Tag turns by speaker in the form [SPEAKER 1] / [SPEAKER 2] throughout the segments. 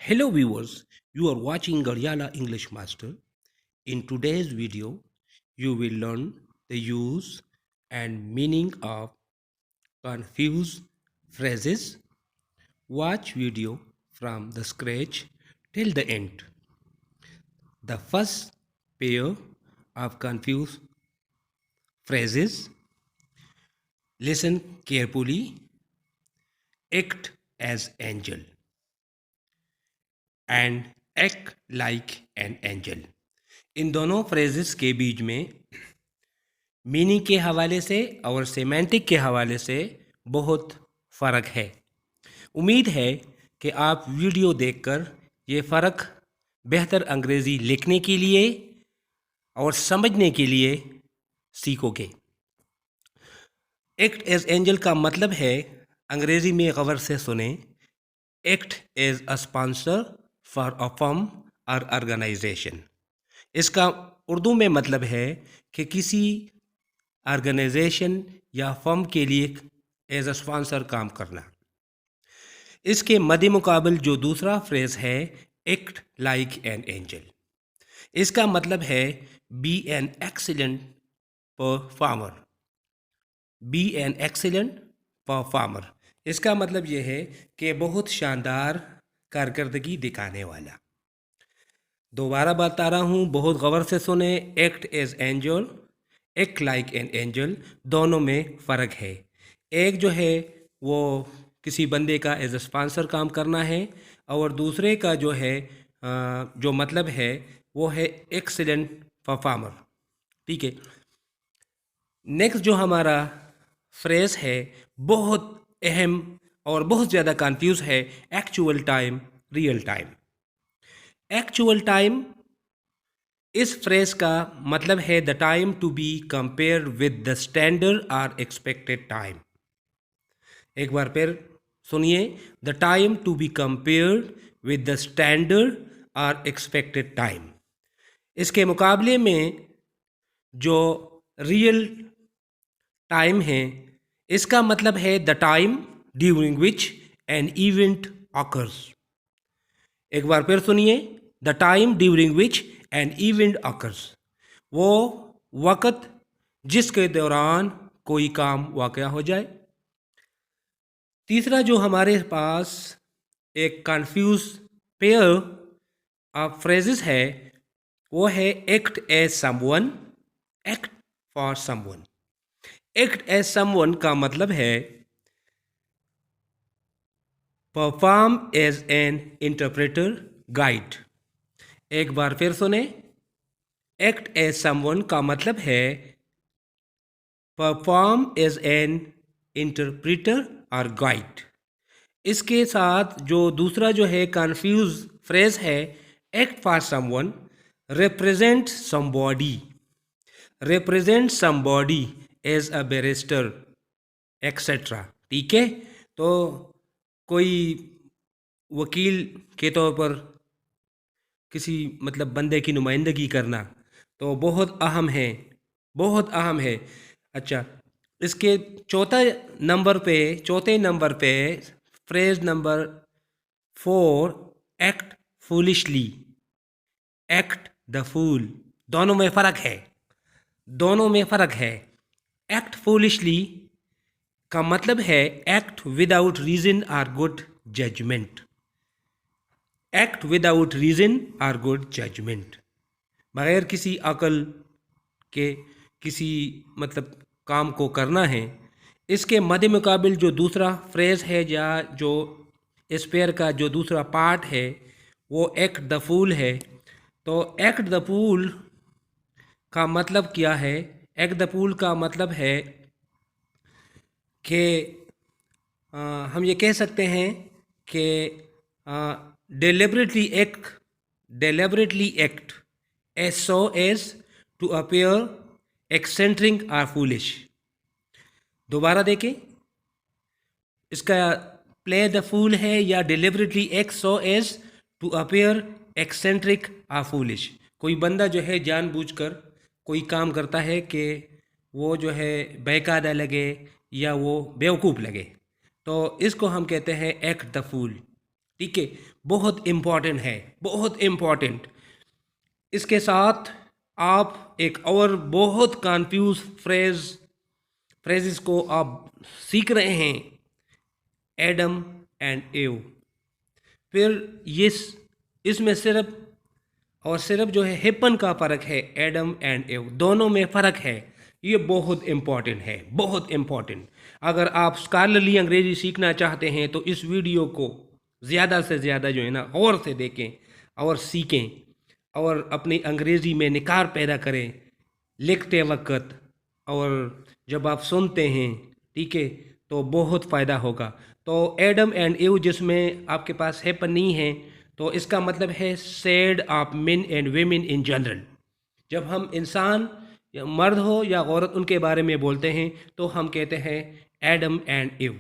[SPEAKER 1] Hello viewers, you are watching Garyala English Master. In today's video, you will learn the use and meaning of confused phrases. Watch video from the scratch till the end. The first pair of confused phrases. Listen carefully. Act as angel and act like an angel. इन दोनों phrases के बीच में meaning के हवाले से और semantic के हवाले से बहुत फ़र्क है। उम्मीद है कि आप वीडियो देखकर ये फ़र्क बेहतर अंग्रेज़ी लिखने के लिए और समझने के लिए सीखोगे। एक्ट एज एंजल का मतलब है, अंग्रेज़ी में गौर से सुने, act as a sponsor for a firm और ऑर्गेनाइजेशन। इसका उर्दू में मतलब है कि किसी ऑर्गेनाइजेशन या फर्म के लिए एज अ स्पॉन्सर काम करना। इसके मद्दे मुकाबल जो दूसरा फ्रेज है, एक्ट लाइक एन एंजल, इसका मतलब है be an excellent performer. Be an excellent performer, इसका मतलब यह है कि बहुत शानदार कारकर्दगी दिखाने वाला। दोबारा बता रहा हूँ, बहुत गौर से सुने। Act as angel, act like an angel, दोनों में फ़र्क है। एक जो है वो किसी बंदे का एज ए स्पॉन्सर काम करना है, और दूसरे का जो है जो मतलब है वो है एक्सीलेंट परफॉर्मर। ठीक है। नेक्स्ट जो हमारा फ्रेज है बहुत अहम और बहुत ज़्यादा कंफ्यूज है, actual time, real time. Actual time, इस फ्रेज का मतलब है the time to be compare with the standard और एक्सपेक्टेड टाइम। एक बार फिर सुनिए, the time to be compared with the standard और एक्सपेक्टेड टाइम। इसके मुकाबले में जो रियल टाइम है, इसका मतलब है the time during which an event occurs. एक बार फिर सुनिए, the time during which an event occurs, वो वक़्त जिसके दौरान कोई काम वाक़या हो जाए। तीसरा जो हमारे पास एक कन्फ्यूज पेयर ऑफ फ्रेजेस है, वो है act as someone, act for someone. Act as someone का मतलब है perform as an interpreter, guide. एक बार फिर सुने, एक्ट एज समवन का मतलब है परफॉर्म एज एन इंटरप्रेटर और गाइड। इसके साथ जो दूसरा जो है कन्फ्यूज फ्रेज है, act for someone, represent somebody, represent somebody as a barrister etcetera. ठीक है। तो कोई वकील के तौर पर किसी मतलब बंदे की नुमाइंदगी करना तो बहुत अहम है, बहुत अहम है। अच्छा, इसके चौथे नंबर पे phrase number 4, act foolishly, act the fool. दोनों में फ़र्क है, दोनों में फ़र्क है। एक्ट फूलिशली का मतलब है एक्ट विदाउट रीज़न और good judgement. Act without reason और गुड जजमेंट, बगैर किसी अकल के किसी मतलब काम को करना है। इसके मद्दे मुकाबिल जो दूसरा फ्रेज है या जो इस पेयर का जो दूसरा पार्ट है, वो एक्ट द फूल है। तो एक्ट द फूल का मतलब क्या है? एक्ट द फूल का मतलब है कि हम ये कह सकते हैं कि deliberately act as so as to appear eccentric or foolish। दोबारा देखें, इसका प्ले द फूल है या deliberately act so as to appear eccentric or foolish। कोई बंदा जो है जानबूझकर कोई काम करता है कि वो जो है बेकायदा लगे या वो बेवकूफ़ लगे, तो इसको हम कहते हैं एक्ट द फूल। ठीक है, बहुत इम्पॉर्टेंट है, बहुत इम्पॉर्टेंट। इसके साथ आप एक और बहुत कन्फ्यूज फ्रेजेस को आप सीख रहे हैं, एडम एंड एव। फिर ये इसमें सिर्फ और सिर्फ जो है हेपन का फ़र्क है, एडम एंड एव दोनों में फ़र्क है। ये बहुत इम्पॉर्टेंट है, बहुत इम्पॉर्टेंट। अगर आप स्कॉलरली अंग्रेजी सीखना चाहते हैं तो इस वीडियो को ज़्यादा से ज़्यादा जो है ना गौर से देखें और सीखें और अपनी अंग्रेज़ी में निखार पैदा करें लिखते वक्त, और जब आप सुनते हैं, ठीक है, तो बहुत फ़ायदा होगा। तो एडम एंड एव जिसमें आपके पास हैपन नहीं है, तो इसका मतलब है said of main and women in general. जब हम इंसान या मर्द हो या औरत उनके बारे में बोलते हैं तो हम कहते हैं एडम एंड एव।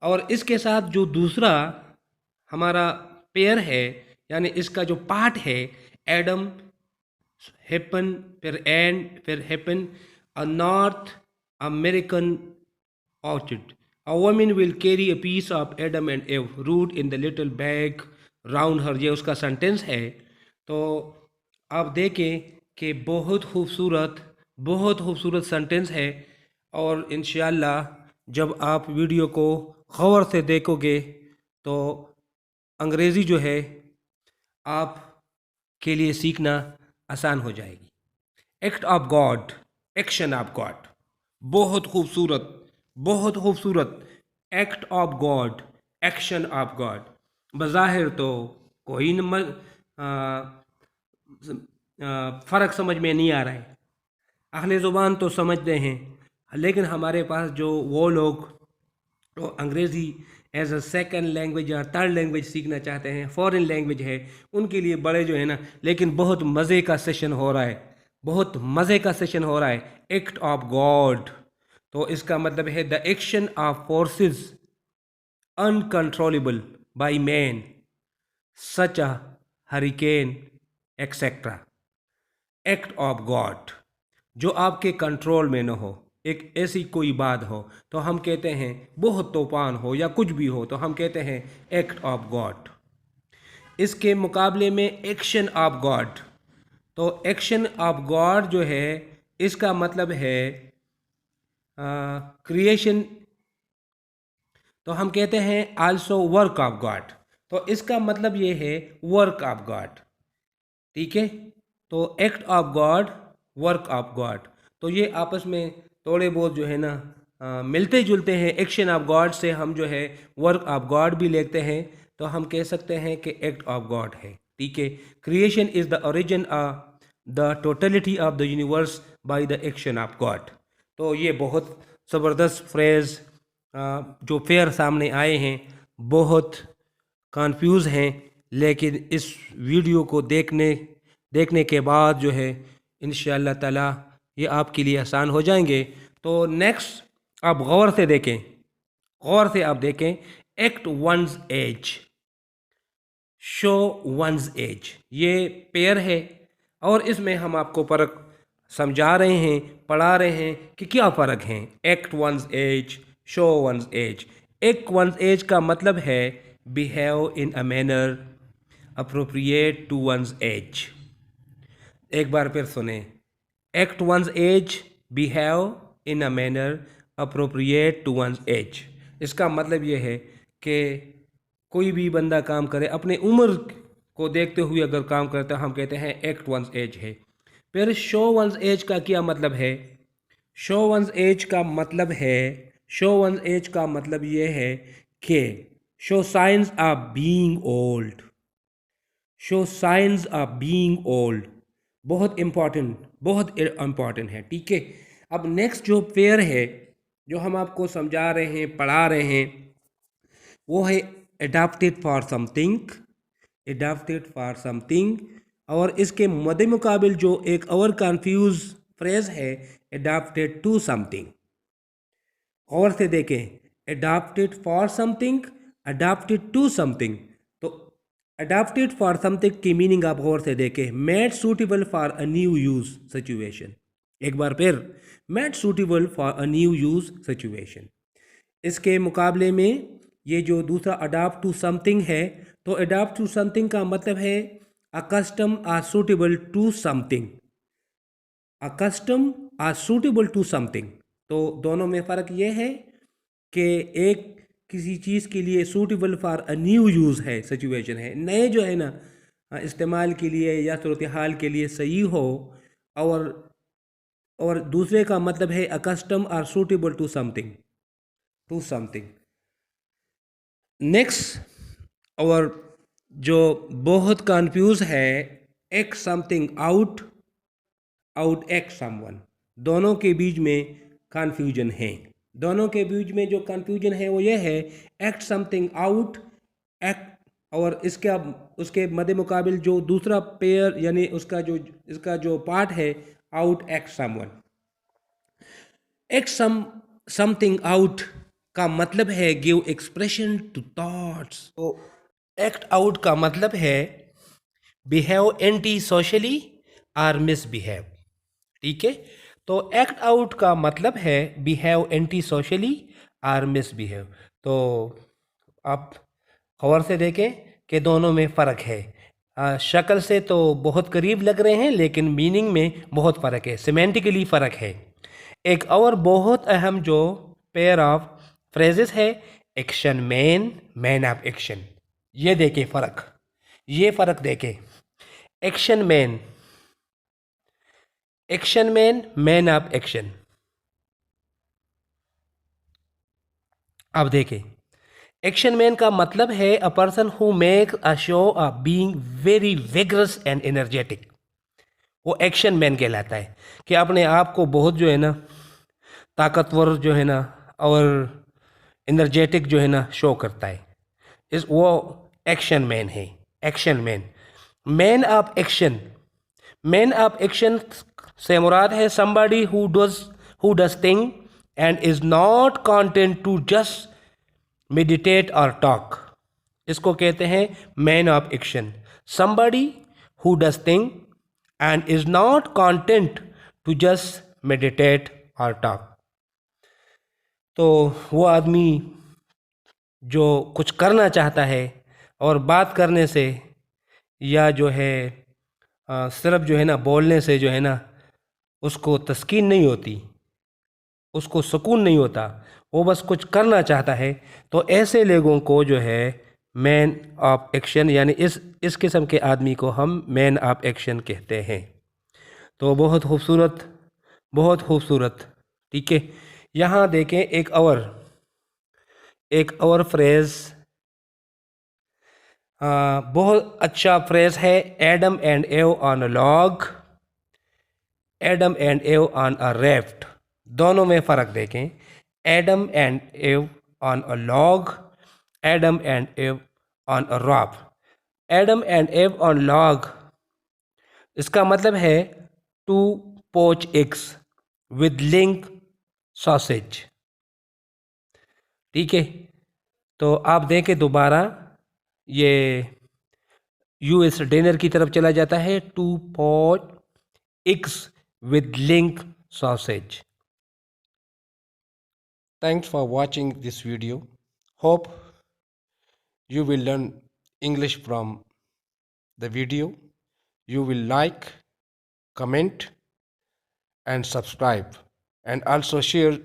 [SPEAKER 1] और इसके साथ जो दूसरा हमारा पेयर है, यानी इसका जो पार्ट है, एडम हेपन फिर एंड फिर happen, a north American orchid. A woman will carry a piece of Adam and Eve root in the little bag round her. ये उसका सेंटेंस है। तो आप देखें कि बहुत खूबसूरत सेंटेंस है। और इंशाल्लाह जब आप वीडियो को गौर से देखोगे तो अंग्रेज़ी जो है आप के लिए सीखना आसान हो जाएगी। Act of God, action of God, बहुत खूबसूरत, बहुत खूबसूरत। Act of God, action of God. बज़ाहिर तो कोई फ़र्क समझ में नहीं आ रहा है, अहले ज़ुबान तो समझते हैं, लेकिन हमारे पास जो वो लोग तो अंग्रेज़ी एज अ सेकंड लैंग्वेज या थर्ड लैंग्वेज सीखना चाहते हैं, फॉरेन लैंग्वेज है, उनके लिए बड़े जो है ना, लेकिन बहुत मज़े का सेशन हो रहा है, बहुत मज़े का सेशन हो रहा है। एक्ट ऑफ गॉड, तो इसका मतलब है the action of forces uncontrollable by man such a hurricane etcetera. Act of God, जो आपके कंट्रोल में न हो, एक ऐसी कोई बात हो तो हम कहते हैं, बहुत तूफान हो या कुछ भी हो तो हम कहते हैं एक्ट ऑफ गॉड। इसके मुकाबले में एक्शन ऑफ गॉड, तो एक्शन ऑफ गॉड जो है इसका मतलब है क्रिएशन, तो हम कहते हैं आल्सो वर्क ऑफ गॉड, तो इसका मतलब ये है वर्क ऑफ गॉड। ठीक है, तो act of God, work of God, तो ये आपस में थोड़े बहुत जो है ना मिलते जुलते हैं। एक्शन ऑफ गॉड से हम जो है वर्क ऑफ गॉड भी लेते हैं, तो हम कह सकते हैं कि एक्ट ऑफ गॉड है। ठीक है, creation is the origin of the totality of the universe by the action of God. तो ये बहुत ज़बरदस्त फ्रेज़ जो फेयर सामने आए हैं, बहुत कंफ्यूज हैं, लेकिन इस वीडियो को देखने के बाद जो है इंशाअल्लाह ताला ये आपके लिए आसान हो जाएंगे। तो नेक्स्ट आप गौर से देखें, गौर से आप देखें, act one's age, show one's age, ये पेयर है और इसमें हम आपको फ़र्क समझा रहे हैं, पढ़ा रहे हैं कि क्या फ़र्क है। Act one's age, show one's age. Act one's age का मतलब है behave in a manner appropriate to one's age. एक बार फिर सुने, act one's age, behave in a manner appropriate to one's age. इसका मतलब ये है कि कोई भी बंदा काम करे अपने उम्र को देखते हुए अगर काम करता है, हम कहते हैं एक्ट वंस एज है। फिर शो वंस एज का क्या मतलब है? शो वंस एज का मतलब है, शो वंस एज का मतलब ये है कि show science of being old, show science of being old, बहुत इम्पॉर्टेंट है। ठीक है, अब नेक्स्ट जो पेयर है जो हम आपको समझा रहे हैं, पढ़ा रहे हैं, वो है adapted for something, adapted for something. और इसके मद्दे मुकाबिल जो एक और कंफ्यूज फ्रेज है, एडाप्टेड टू समथिंग। और से देखें, adapted for something, adapted to something. तो अडाप्टेड फॉर समथिंग की मीनिंग आप गौर से देखें, made suitable for a new use situation. एक बार फिर, made suitable for a new use situation. इसके मुकाबले में ये जो दूसरा अडाप्ट टू समथिंग है, तो अडाप्ट टू समथिंग का मतलब है accustom or suitable to something, accustom or suitable to something. तो दोनों में फ़र्क ये है कि एक किसी चीज़ के लिए suitable for a new use है, सिचुएशन है, नए जो है ना इस्तेमाल के लिए या सूरत हाल के लिए सही हो, और दूसरे का मतलब है accustom or suitable to something, to something. Next, और जो बहुत कंफ्यूज है, act something out, out act someone, दोनों के बीच में कंफ्यूजन है। दोनों के बीच में जो कंफ्यूजन है वो ये है, एक्ट समथिंग आउट, एक्ट, और इसका उसके मद्दे मुकाबिल जो दूसरा पेयर यानी उसका जो इसका जो पार्ट है, out act someone. Act something out का मतलब है गिव एक्सप्रेशन टू थॉट्स। तो एक्ट आउट का मतलब है बिहेव एंटी सोशली और मिसबिहेव। ठीक है, तो एक्ट आउट का मतलब है बिहेव एंटी सोशली और मिसबिहेव। तो आप गौर से देखें कि दोनों में फ़र्क है। शक्ल से तो बहुत करीब लग रहे हैं लेकिन मीनिंग में बहुत फ़र्क है, सिमेंटिकली फ़र्क है। एक और बहुत अहम जो पेयर ऑफ फ्रेजेस है, action man, man of action. ये देखें फ़र्क, ये फ़र्क देखें। Action man, action man, man of action. अब देखें, एक्शन मैन का मतलब है a person who make a show off being very vigorous and energetic. वो एक्शन मैन कहलाता है कि अपने आप को बहुत जो है ना ताकतवर जो है ना और एनर्जेटिक जो है ना शो करता है, इस वो एक्शन मैन है। Action man, man of action, man of action से मुराद है somebody who does thing and is not content to just meditate or talk। इसको कहते हैं man of action, somebody who does thing and is not content to just meditate or talk। तो वो आदमी जो कुछ करना चाहता है और बात करने से या जो है सिर्फ जो है ना बोलने से जो है ना उसको तस्कीन नहीं होती, उसको सुकून नहीं होता, वो बस कुछ करना चाहता है, तो ऐसे लोगों को जो है मैन ऑफ एक्शन यानी इस किस्म के आदमी को हम मैन ऑफ एक्शन कहते हैं। तो बहुत खूबसूरत, बहुत खूबसूरत। ठीक है, यहाँ देखें एक और फ्रेज़, बहुत अच्छा फ्रेज़ है, Adam and Eve on a log, Adam and Eve on a raft. दोनों में फ़र्क देखें, Adam and Eve on a log, Adam and Eve on a raft. Adam and Eve on log, इसका मतलब है to poach eggs with link sausage. ठीक है, तो आप देखें दोबारा, ये यूएस डिनर की तरफ चला जाता है, to poach eggs with link sausage। Thanks for watching this video. Hope you will learn English from the video. You will like, comment and subscribe, and also share